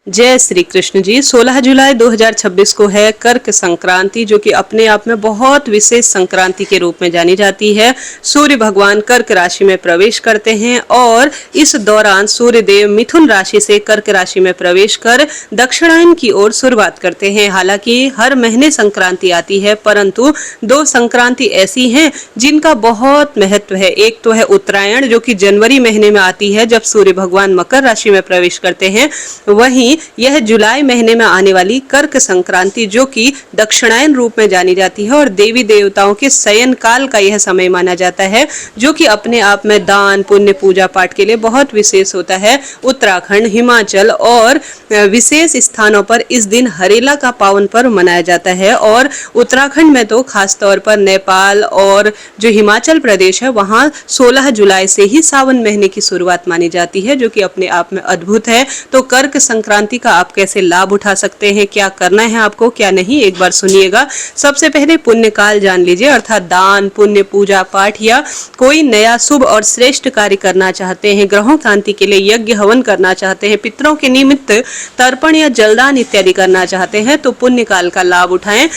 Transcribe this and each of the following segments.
जय श्री कृष्ण जी। 16 जुलाई 2026 को है कर्क संक्रांति, जो कि अपने आप में बहुत विशेष संक्रांति के रूप में जानी जाती है। सूर्य भगवान कर्क राशि में प्रवेश करते हैं और इस दौरान सूर्य देव मिथुन राशि से कर्क राशि में प्रवेश कर दक्षिणायन की ओर शुरुआत करते हैं। हालांकि हर महीने संक्रांति आती है, परंतु दो संक्रांति ऐसी हैं जिनका बहुत महत्व है। एक तो है उत्तरायण, जो कि जनवरी महीने में आती है जब सूर्य भगवान मकर राशि में प्रवेश करते हैं। वहीं यह जुलाई महीने में आने वाली कर्क संक्रांति, जो कि दक्षिणायन रूप में जानी जाती है और देवी देवताओं के शयन काल का यह समय माना जाता है, जो कि अपने आप में दान पुण्य पूजा पाठ के लिए बहुत विशेष होता है। उत्तराखंड, हिमाचल और विशेष स्थानों पर इस दिन हरेला का पावन पर्व मनाया जाता है और उत्तराखंड में तो खास तौर पर नेपाल और जो हिमाचल प्रदेश है वहाँ 16 जुलाई से ही सावन महीने की शुरुआत मानी जाती है, जो कि अपने आप में अद्भुत है। तो कर्क संक्रांति का आप कैसे लाभ उठा सकते हैं, क्या करना है आपको, क्या नहीं, एक बार सुनिएगा। सबसे पहले पुण्य काल जान लीजिए, अर्थात दान पुण्य पूजा पाठ या कोई नया शुभ और श्रेष्ठ कार्य करना चाहते हैं, ग्रहों शांति के लिए यज्ञ हवन करना चाहते हैं, पितरों के निमित्त तर्पण या जलदान इत्यादि करना चाहते हैं तो पुण्य काल का लाभ उठाएं।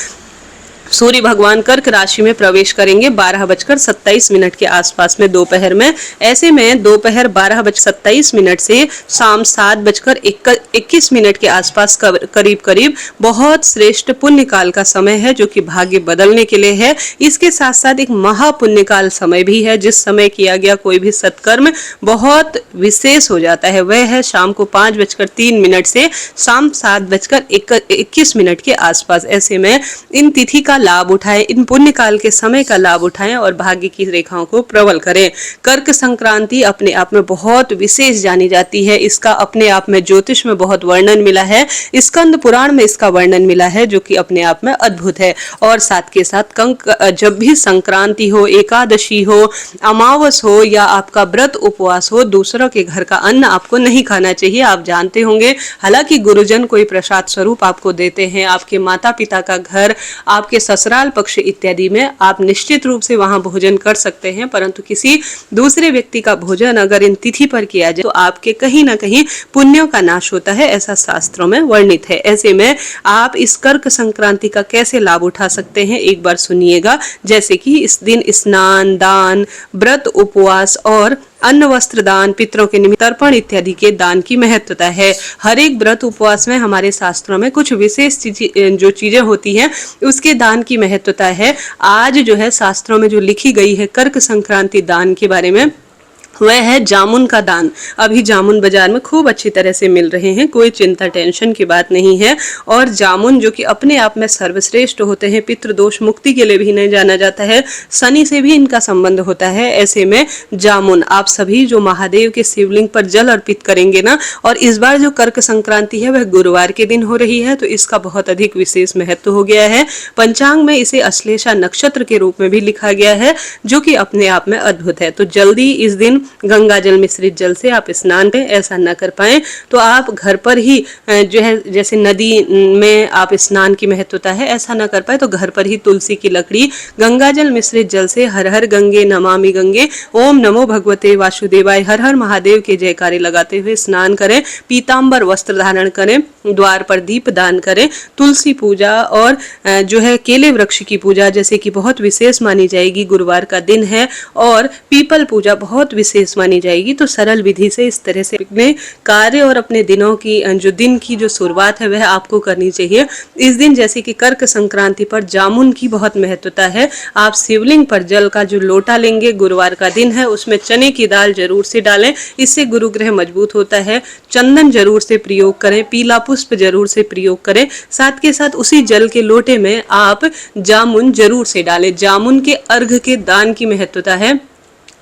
सूर्य भगवान कर्क राशि में प्रवेश करेंगे 12:27 के आसपास में दोपहर में। ऐसे में दोपहर 12:27 से शाम 7:21 के आसपास करीब करीब बहुत श्रेष्ठ पुण्य काल का समय है, जो कि भाग्य बदलने के लिए है। इसके साथ साथ एक महापुण्य काल समय भी है, जिस समय किया गया कोई भी सत्कर्म बहुत विशेष हो जाता है। वह है शाम को 5:03 से शाम 7:21 के आसपास। ऐसे में इन तिथि का लाभ उठाएं, इन पुण्य काल के समय का लाभ उठाएं और भाग्य की रेखाओं को प्रबल करें। कर्क संक्रांति अपने आप में बहुत विशेष जानी जाती है। इसका अपने आप में ज्योतिष में बहुत वर्णन मिला है, स्कंद पुराण में इसका वर्णन मिला है, जो कि अपने आप में अद्भुत है। और साथ के साथ जब भी संक्रांति हो, एकादशी हो, अमावस हो या आपका व्रत उपवास हो, दूसरों के घर का अन्न आपको नहीं खाना चाहिए। आप जानते होंगे, हालांकि गुरुजन कोई प्रसाद स्वरूप आपको देते हैं, आपके माता पिता का घर, आपके ससुराल पक्ष इत्यादि में आप निश्चित रूप से वहां भोजन कर सकते हैं, परंतु किसी दूसरे व्यक्ति का भोजन अगर इन तिथि पर किया जाए तो आपके कहीं ना कहीं पुण्यों का नाश होता है, ऐसा शास्त्रों में वर्णित है। ऐसे में आप इस कर्क संक्रांति का कैसे लाभ उठा सकते हैं, एक बार सुनिएगा। जैसे कि इस दिन स्नान, दान, व्रत उपवास और अन्न वस्त्र दान, पितरों के निमित्त तर्पण इत्यादि के दान की महत्वता है। हर एक व्रत उपवास में हमारे शास्त्रों में कुछ विशेष जो चीजें होती हैं उसके दान की महत्वता है। आज जो है शास्त्रों में जो लिखी गई है कर्क संक्रांति दान के बारे में, वह है जामुन का दान। अभी जामुन बाजार में खूब अच्छी तरह से मिल रहे हैं, कोई चिंता टेंशन की बात नहीं है। और जामुन जो कि अपने आप में सर्वश्रेष्ठ होते हैं, पितृदोष मुक्ति के लिए भी नहीं जाना जाता है, शनि से भी इनका संबंध होता है। ऐसे में जामुन आप सभी जो महादेव के शिवलिंग पर जल अर्पित करेंगे ना, और इस बार जो कर्क संक्रांति है वह गुरुवार के दिन हो रही है, तो इसका बहुत अधिक विशेष महत्व हो गया है। पंचांग में इसे अश्लेषा नक्षत्र के रूप में भी लिखा गया है, जो कि अपने आप में अद्भुत है। तो जल्दी इस दिन गंगा जल मिश्रित जल से आप स्नान करें। ऐसा न कर पाए तो आप घर पर ही जो है, जैसे नदी में आप स्नान की महत्वता है, ऐसा न कर पाए तो घर पर ही तुलसी की लकड़ी गंगा जल मिश्रित जल से हर हर गंगे नमामि गंगे, ओम नमो भगवते वासुदेवाय, हर हर महादेव के जयकारे लगाते हुए स्नान करें। पीतांबर वस्त्र धारण करें, द्वार पर दीप दान करें, तुलसी पूजा और जो है केले वृक्ष की पूजा जैसे कि बहुत विशेष मानी जाएगी, गुरुवार का दिन है, और पीपल पूजा बहुत विशेष मानी जाएगी। तो सरल विधि से इस तरह से अपने कार्य और अपने दिनों की जो दिन की जो शुरुआत है वह आपको करनी चाहिए। इस दिन जैसे कि कर्क संक्रांति पर जामुन की बहुत महत्वता है। आप शिवलिंग पर जल का जो लोटा लेंगे, गुरुवार का दिन है, उसमें चने की दाल जरूर से डालें, इससे गुरु ग्रह मजबूत होता है। चंदन जरूर से प्रयोग करें, पीला पुष्प जरूर से प्रयोग करें। साथ के साथ उसी जल के लोटे में आप जामुन जरूर से डालें। जामुन के अर्घ के दान की महत्वता है।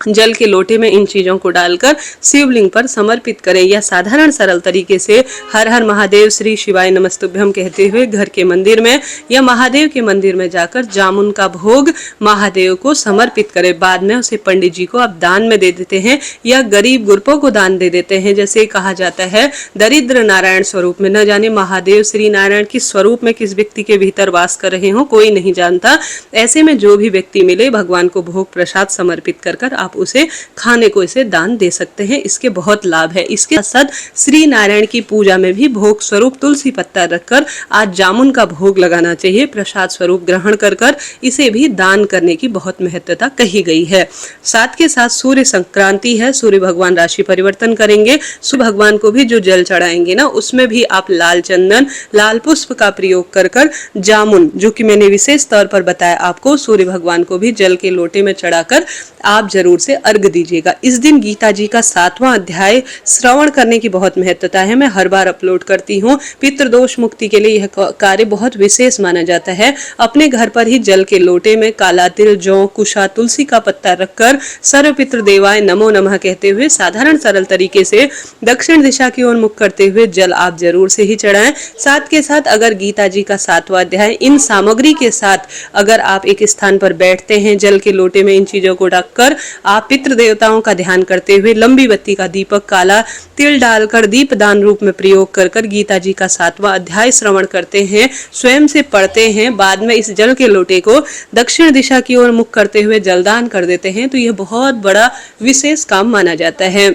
जल के लोटे में इन चीजों को डालकर शिवलिंग पर समर्पित करें, या साधारण सरल तरीके से हर हर महादेव श्री शिवाय नमस्तुभ्यम कहते हुए घर के मंदिर में या महादेव के मंदिर में जाकर जामुन का भोग महादेव को समर्पित करें। बाद में उसे पंडित जी को आप दान में दे देते हैं या गरीब गुरपों को दान दे देते हैं। जैसे कहा जाता है दरिद्र नारायण स्वरूप में, न जाने महादेव श्री नारायण किस स्वरूप में किस व्यक्ति के भीतर वास कर रहे हो, कोई नहीं जानता। ऐसे में जो भी व्यक्ति मिले भगवान को भोग प्रसाद समर्पित कर आप उसे खाने को इसे दान दे सकते हैं। इसके बहुत लाभ है। इसके साथ श्री नारायण की पूजा में भी भोग स्वरूप तुलसी पत्ता रखकर आज जामुन का भोग लगाना चाहिए। प्रसाद स्वरूप ग्रहण कर इसे भी दान करने की बहुत महत्वता कही गई है। साथ के साथ सूर्य संक्रांति है, सूर्य भगवान राशि परिवर्तन करेंगे। सूर्य भगवान को भी जो जल चढ़ाएंगे ना, उसमें भी आप लाल चंदन, लाल पुष्प का प्रयोग कर जामुन, जो कि मैंने विशेष तौर पर बताया आपको, सूर्य भगवान को भी जल के लोटे में चढ़ाकर आप जरूर से अर्घ दीजिएगा। इस दिन गीता जी का 7वां अध्याय श्रवण करने की बहुत महत्वता है। मैं हर बार अपलोड करती हूँ। पितृदोष मुक्ति के लिए यह कार्य बहुत विशेष माना जाता है। अपने घर पर ही जल के लोटे में काला तिल, जौ, कुशा, तुलसी का पत्ता रखकर सर्व पितृ देवाय नमो नमः कहते हुए साधारण सरल तरीके से दक्षिण दिशा की ओर मुख करते हुए जल आप जरूर से ही चढ़ाएं। साथ के साथ अगर गीता जी का 7वां अध्याय इन सामग्री के साथ अगर आप एक स्थान पर बैठते हैं, जल के लोटे में इन चीजों को रखकर आप पितृ देवताओं का ध्यान करते हुए लंबी बत्ती का दीपक काला तिल डालकर दीप दान रूप में प्रयोग कर गीता जी का 7वां अध्याय श्रवण करते हैं, स्वयं से पढ़ते हैं, बाद में इस जल के लोटे को दक्षिण दिशा की ओर मुख करते हुए जलदान कर देते हैं, तो यह बहुत बड़ा विशेष काम माना जाता है।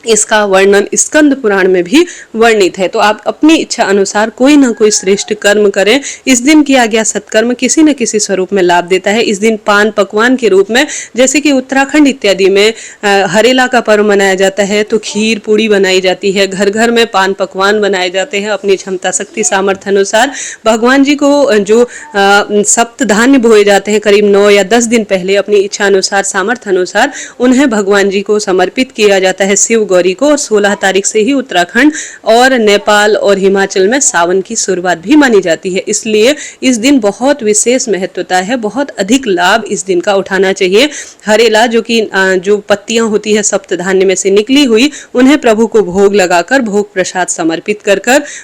इसका वर्णन स्कंद पुराण में भी वर्णित है। तो आप अपनी इच्छा अनुसार कोई ना कोई श्रेष्ठ कर्म करें। इस दिन किया गया सत्कर्म किसी न किसी स्वरूप में लाभ देता है। इस दिन पान पकवान के रूप में, जैसे कि उत्तराखंड इत्यादि में हरेला का पर्व मनाया जाता है, तो खीर पूड़ी बनाई जाती है। घर घर में पान पकवान बनाए जाते हैं अपनी क्षमता शक्ति सामर्थ्य अनुसार। भगवान जी को जो सप्त धान्य बोए जाते हैं करीब 9 या 10 दिन पहले अपनी इच्छा अनुसार सामर्थ्य अनुसार उन्हें भगवान जी को समर्पित किया जाता है शिव गौरी को। और 16 तारीख से ही उत्तराखंड और नेपाल और हिमाचल में सावन की शुरुआत भी मानी जाती है। इसलिए इस दिन बहुत विशेष महत्वता है, बहुत अधिक लाभ इस दिन का उठाना चाहिए। हरेला जो कि जो पत्तियां होती है सप्त धान्य में से निकली हुई, उन्हें प्रभु को भोग लगाकर भोग प्रसाद समर्पित कर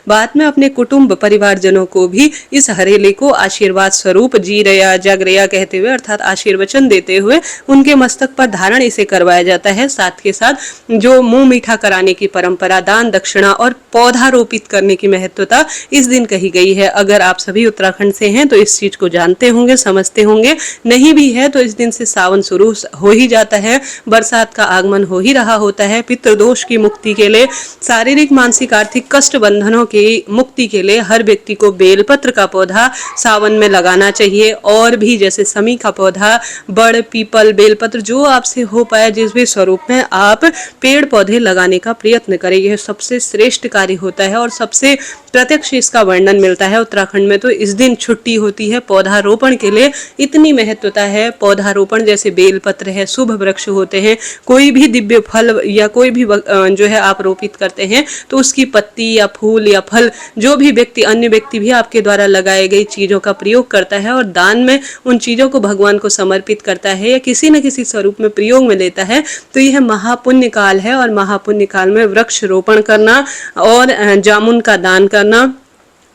बाद में अपने कुटुंब परिवारजनों को भी इस हरेले को आशीर्वाद स्वरूप जी रया जग रया कहते हुए अर्थात आशीर्वचन देते हुए उनके मस्तक पर धारण इसे करवाया जाता है। साथ के साथ जो मुंह मीठा कराने की परंपरा, दान दक्षिणा और पौधा रोपित करने की महत्वता इस दिन कही गई है। अगर आप सभी उत्तराखंड से हैं तो इस चीज को जानते होंगे, समझते होंगे। नहीं भी है तो इस दिन से सावन शुरू हो ही जाता है, बरसात का आगमन हो ही रहा होता है। पितृदोष की मुक्ति के लिए, शारीरिक मानसिक आर्थिक कष्ट बंधनों की मुक्ति के लिए हर व्यक्ति को बेलपत्र का पौधा सावन में लगाना चाहिए। और भी जैसे समी का पौधा, बड़, पीपल, बेलपत्र, जो आपसे हो पाए जिस भी स्वरूप में आप पेड़ पौधे लगाने का प्रयत्न करें। यह सबसे श्रेष्ठ कार्य होता है और सबसे प्रत्यक्ष इसका वर्णन मिलता है। उत्तराखंड में तो इस दिन छुट्टी होती है पौधारोपण के लिए, इतनी महत्वता है। पौधारोपण जैसे बेलपत्र है, शुभ वृक्ष होते हैं, कोई भी दिव्य फल या कोई भी जो है आप रोपित करते हैं तो उसकी पत्ती या फूल या फल जो भी व्यक्ति, अन्य व्यक्ति भी आपके द्वारा लगाई गई चीजों का प्रयोग करता है और दान में उन चीजों को भगवान को समर्पित करता है या किसी न किसी स्वरूप में प्रयोग में लेता है, तो यह महापुण्य काल है। और महापुण्य काल में वृक्ष रोपण करना और जामुन का दान करना,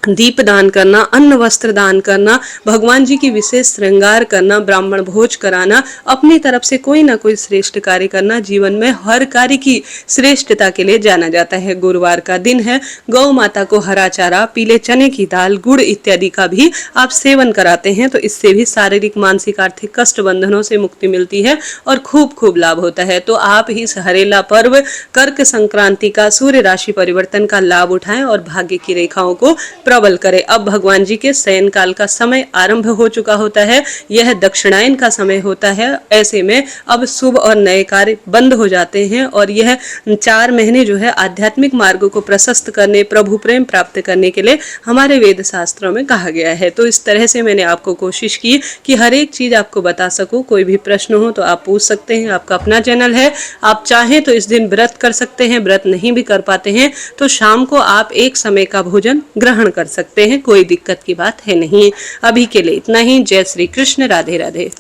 दीप दान करना, अन्न वस्त्र दान करना, भगवान जी की विशेष श्रृंगार करना, ब्राह्मण भोज कराना, अपनी तरफ से कोई ना कोई श्रेष्ठ कार्य करना, जीवन में हर कार्य की श्रेष्ठता के लिए जाना जाता है। गुरुवार का दिन है, गौ माता को हरा चारा, पीले चने की दाल, गुड़ इत्यादि का भी आप सेवन कराते हैं, तो इससे भी शारीरिक मानसिक आर्थिक कष्ट बंधनों से मुक्ति मिलती है और खूब खूब लाभ होता है। तो आप इस हरेला पर्व कर्क संक्रांति का सूर्य राशि परिवर्तन का लाभ उठाएं और भाग्य की रेखाओं को प्रबल करे। अब भगवान जी के शयन काल का समय आरंभ हो चुका होता है, यह दक्षिणायन का समय होता है। ऐसे में अब शुभ और नए कार्य बंद हो जाते हैं और यह 4 महीने जो है आध्यात्मिक मार्ग को प्रशस्त करने, प्रभु प्रेम प्राप्त करने के लिए हमारे वेद शास्त्रों में कहा गया है। तो इस तरह से मैंने आपको कोशिश की कि हर एक चीज आपको बता सकूं। कोई भी प्रश्न हो तो आप पूछ सकते हैं, आपका अपना चैनल है। आप चाहें तो इस दिन व्रत कर सकते हैं, व्रत नहीं भी कर पाते हैं तो शाम को आप एक समय का भोजन ग्रहण कर सकते हैं, कोई दिक्कत की बात है नहीं। अभी के लिए इतना ही। जय श्री कृष्ण, राधे राधे।